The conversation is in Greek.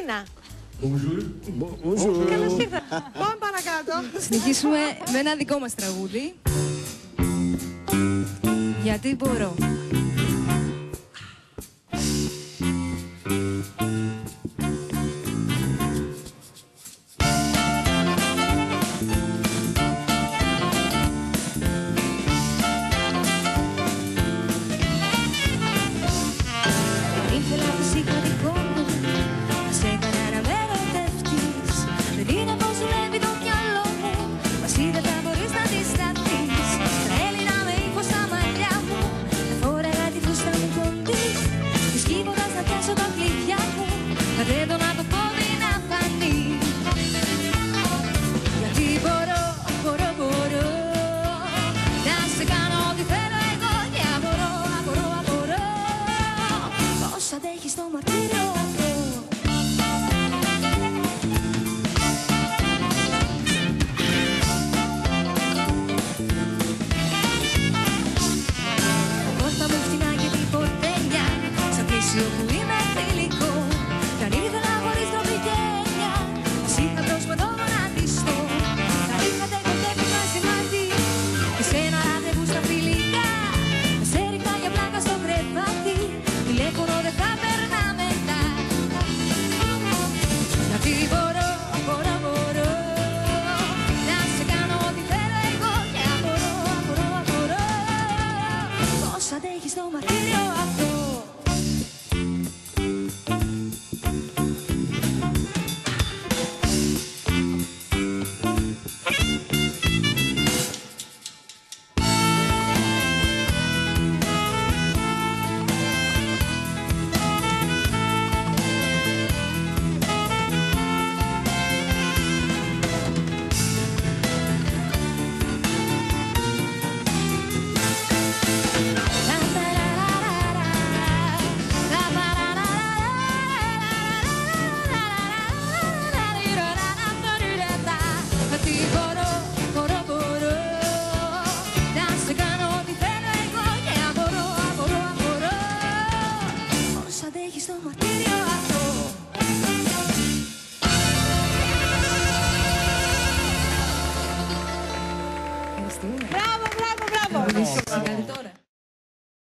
Αθήνα. Bonjour. Καλώς ήρθατε. Πάμε παρακάτω. Συνεχίσουμε με ένα δικό μας τραγούδι. Γιατί μπορώ. Ήθελα φυσικά δικό μου, να σε έκανα να με ερωτευτείς. Δεν είναι πως δουλεύει το μυαλό μου, μα εσύ δεν θα μπορείς να αντισταθείς. Τρέλινα με ύφος στα μαλλιά μου, θα φόραγα τη φούστα μου κοντή. Και σκύβοντας να πιάσω τα κλειδιά μου, θα δέντω να το πόδι να φανεί. Γιατί μπορώ, μπορώ να σε κάνω ό,τι θέλω εγώ. Και απορώ πώς αντέχεις το μαρτύριο αυτό. Πόρτα μου φτηνά και τυποτένια, σαν πλήσιο που είμαι θηλυκό. Κι αν ήθελα χωρίς τροπή και έννοια, εσύ είχα πρόσφατο γονατιστό. Θα είχατε κοντεύει μαζί μάτι, και σε ένα ραντεβού στα φιλικά. Με σε ρίχνα για πλάκα στο κρεβάτι, τηλέφωνο δεν θα περνά μετά. Γιατί μπορώ να σε κάνω ό,τι θέλω εγώ. Και απορώ πώς αντέχεις το μαρτύριο αυτό. Να σε κάνω ό,τι θέλω εγώ. Και απορώ πώς αντέχεις το μαρτύριο αυτό.